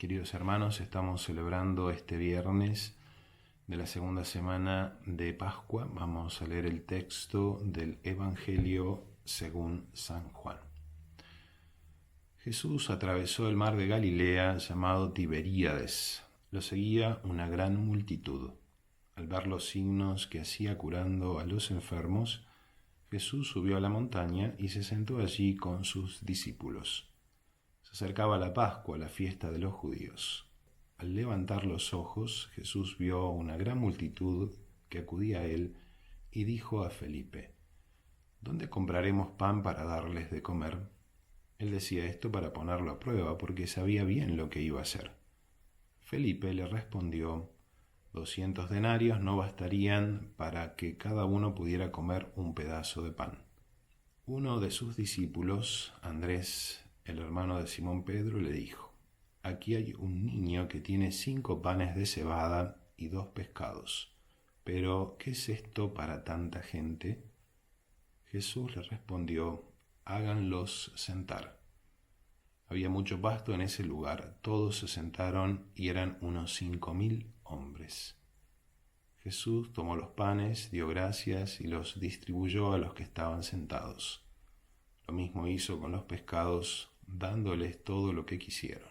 Queridos hermanos, estamos celebrando este viernes de la segunda semana de Pascua. Vamos a leer el texto del Evangelio según San Juan. Jesús atravesó el mar de Galilea llamado Tiberíades. Lo seguía una gran multitud. Al ver los signos que hacía curando a los enfermos, Jesús subió a la montaña y se sentó allí con sus discípulos. Se acercaba la Pascua, la fiesta de los judíos. Al levantar los ojos, Jesús vio una gran multitud que acudía a él y dijo a Felipe: ¿Dónde compraremos pan para darles de comer? Él decía esto para ponerlo a prueba, porque sabía bien lo que iba a hacer. Felipe le respondió: 200 denarios no bastarían para que cada uno pudiera comer un pedazo de pan. Uno de sus discípulos, Andrés, el hermano de Simón Pedro, le dijo: Aquí hay un niño que tiene 5 panes de cebada y 2 pescados. Pero, ¿qué es esto para tanta gente? Jesús le respondió: Háganlos sentar. Había mucho pasto en ese lugar. Todos se sentaron y eran unos 5.000 hombres. Jesús tomó los panes, dio gracias y los distribuyó a los que estaban sentados. Lo mismo hizo con los pescados, dándoles todo lo que quisieron.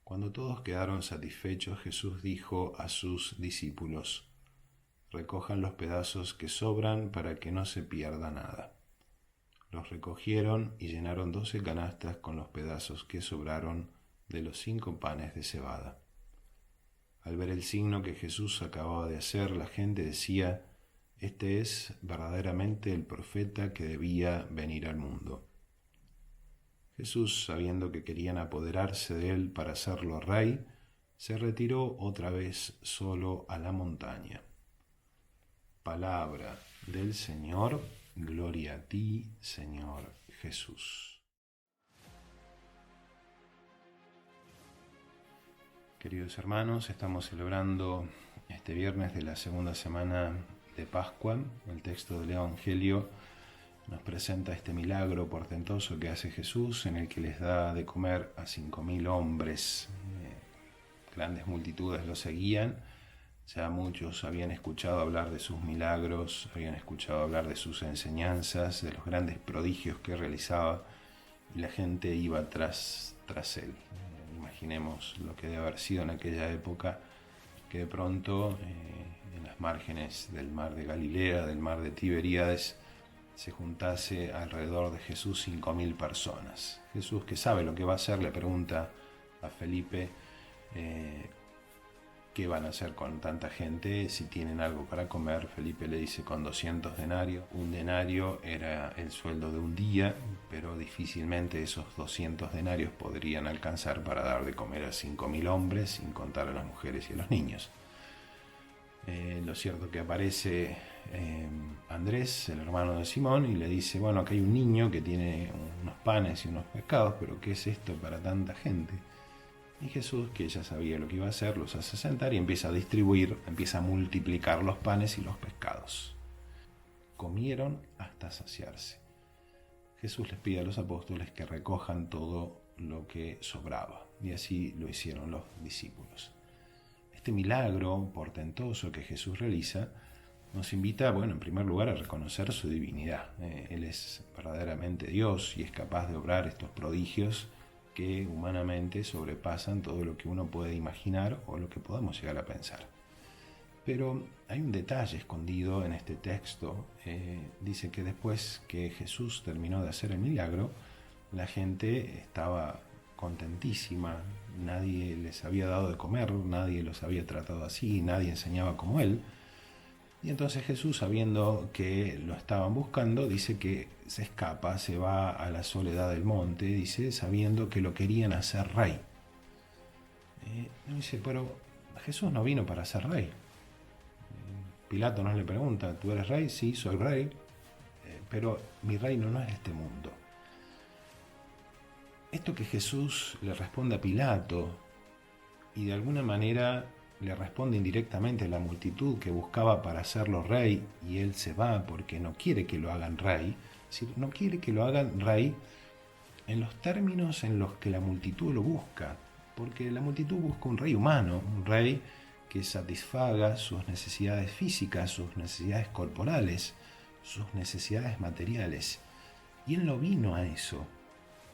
Cuando todos quedaron satisfechos, Jesús dijo a sus discípulos: Recojan los pedazos que sobran para que no se pierda nada. Los recogieron y llenaron 12 canastas con los pedazos que sobraron de los 5 panes de cebada. Al ver el signo que Jesús acababa de hacer, la gente decía: Este es verdaderamente el profeta que debía venir al mundo. Jesús, sabiendo que querían apoderarse de él para hacerlo rey, se retiró otra vez solo a la montaña. Palabra del Señor. Gloria a ti, Señor Jesús. Queridos hermanos, estamos celebrando este viernes de la segunda semana de Pascua. El texto del Evangelio nos presenta este milagro portentoso que hace Jesús, en el que les da de comer a 5.000 hombres. Grandes multitudes lo seguían. Ya muchos habían escuchado hablar de sus milagros, habían escuchado hablar de sus enseñanzas, de los grandes prodigios que realizaba, y la gente iba tras él. Imaginemos lo que debe haber sido en aquella época, que de pronto en las márgenes del mar de Galilea, del mar de Tiberíades, se juntase alrededor de Jesús 5.000 personas. Jesús, que sabe lo que va a hacer, le pregunta a Felipe ¿qué van a hacer con tanta gente? Si tienen algo para comer. Felipe le dice: con 200 denarios. Un denario era el sueldo de un día, pero difícilmente esos 200 denarios podrían alcanzar para dar de comer a 5.000 hombres, sin contar a las mujeres y a los niños. Lo cierto que aparece Andrés, el hermano de Simón, y le dice: bueno, acá hay un niño que tiene unos panes y unos pescados, pero ¿qué es esto para tanta gente? Y Jesús, que ya sabía lo que iba a hacer, los hace sentar y empieza a distribuir, empieza a multiplicar los panes y los pescados. Comieron hasta saciarse. Jesús les pide a los apóstoles que recojan todo lo que sobraba, y así lo hicieron los discípulos. Este milagro portentoso que Jesús realiza nos invita, en primer lugar, a reconocer su divinidad. Él es verdaderamente Dios y es capaz de obrar estos prodigios que humanamente sobrepasan todo lo que uno puede imaginar o lo que podamos llegar a pensar. Pero hay un detalle escondido en este texto. Dice que después que Jesús terminó de hacer el milagro, la gente estaba contentísima. Nadie les había dado de comer, nadie los había tratado así, nadie enseñaba como él. Y entonces Jesús, sabiendo que lo estaban buscando, dice que se escapa, se va a la soledad del monte, dice, sabiendo que lo querían hacer rey. Dice: pero Jesús no vino para ser rey. Pilato nos le pregunta: ¿tú eres rey? Sí, soy rey, pero mi reino no es de este mundo. Esto que Jesús le responde a Pilato, y de alguna manera le responde indirectamente a la multitud que buscaba para hacerlo rey, y él se va porque no quiere que lo hagan rey. Es decir, no quiere que lo hagan rey en los términos en los que la multitud lo busca. porque la multitud busca un rey humano, un rey que satisfaga sus necesidades físicas, sus necesidades corporales, sus necesidades materiales. Y Él no vino a eso.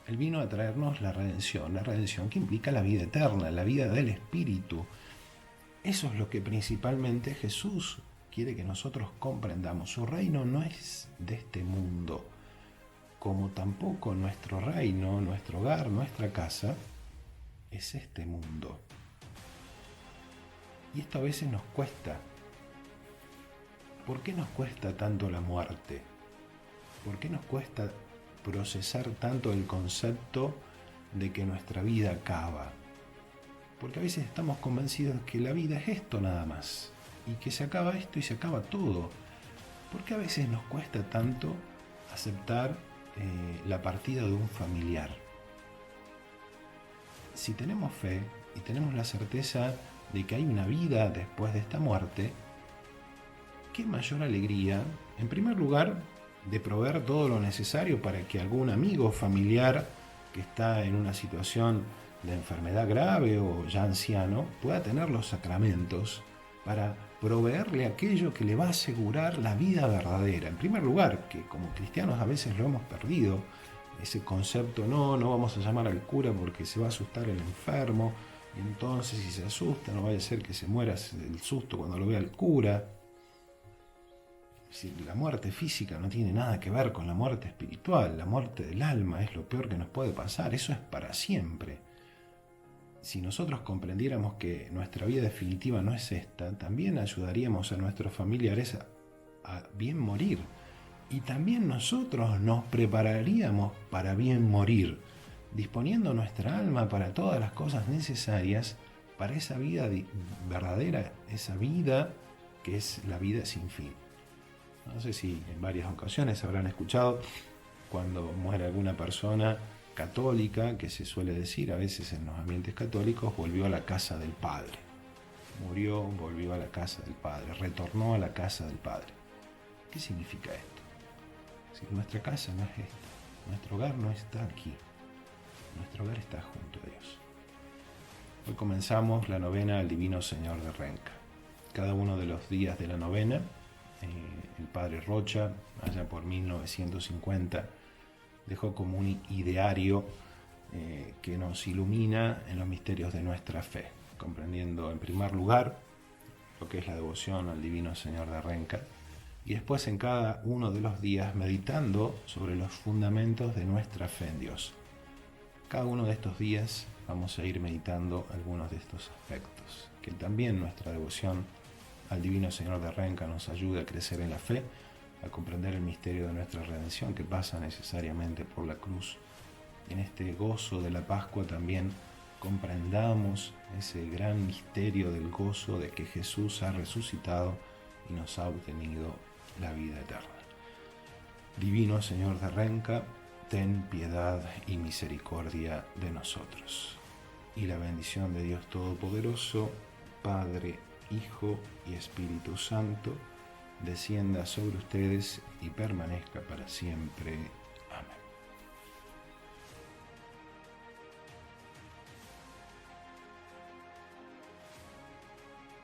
Él vino a traernos la redención que implica la vida eterna, la vida del Espíritu. Eso es lo que principalmente Jesús quiere que nosotros comprendamos. Su reino no es de este mundo, como tampoco nuestro reino, nuestro hogar, nuestra casa, es este mundo. Y esto a veces nos cuesta. ¿Por qué nos cuesta tanto la muerte? ¿Por qué nos cuesta procesar tanto el concepto de que nuestra vida acaba? Porque a veces estamos convencidos que la vida es esto nada más, y que se acaba esto y se acaba todo. ¿Por qué a veces nos cuesta tanto aceptar la partida de un familiar? Si tenemos fe y tenemos la certeza de que hay una vida después de esta muerte, qué mayor alegría, en primer lugar, de proveer todo lo necesario para que algún amigo o familiar que está en una situación de enfermedad grave o ya anciano pueda tener los sacramentos para proveerle aquello que le va a asegurar la vida verdadera. En primer lugar, que como cristianos a veces lo hemos perdido, ese concepto, no vamos a llamar al cura porque se va a asustar el enfermo, y entonces si se asusta no vaya a ser que se muera del susto cuando lo vea el cura. Si la muerte física no tiene nada que ver con la muerte espiritual, la muerte del alma es lo peor que nos puede pasar, eso es para siempre. Si nosotros comprendiéramos que nuestra vida definitiva no es esta, también ayudaríamos a nuestros familiares a bien morir. Y también nosotros nos prepararíamos para bien morir, disponiendo nuestra alma para todas las cosas necesarias para esa vida verdadera, esa vida que es la vida sin fin. No sé si en varias ocasiones habrán escuchado cuando muere alguna persona católica, que se suele decir a veces en los ambientes católicos, volvió a la casa del Padre. Murió, volvió a la casa del Padre, retornó a la casa del Padre. ¿Qué significa esto? Si nuestra casa no es esta, nuestro hogar no está aquí, nuestro hogar está junto a Dios. Hoy comenzamos la novena al Divino Señor de Renca. Cada uno de los días de la novena, el Padre Rocha, allá por 1950, dejó como un ideario que nos ilumina en los misterios de nuestra fe, comprendiendo en primer lugar lo que es la devoción al Divino Señor de Renca, y después en cada uno de los días meditando sobre los fundamentos de nuestra fe en Dios. Cada uno de estos días vamos a ir meditando algunos de estos aspectos, que también nuestra devoción al Divino Señor de Renca nos ayude a crecer en la fe, a comprender el misterio de nuestra redención que pasa necesariamente por la cruz. Y en este gozo de la Pascua también comprendamos ese gran misterio del gozo de que Jesús ha resucitado y nos ha obtenido la vida eterna. Divino Señor de Renca, ten piedad y misericordia de nosotros. Y la bendición de Dios Todopoderoso, Padre, Hijo y Espíritu Santo, descienda sobre ustedes y permanezca para siempre.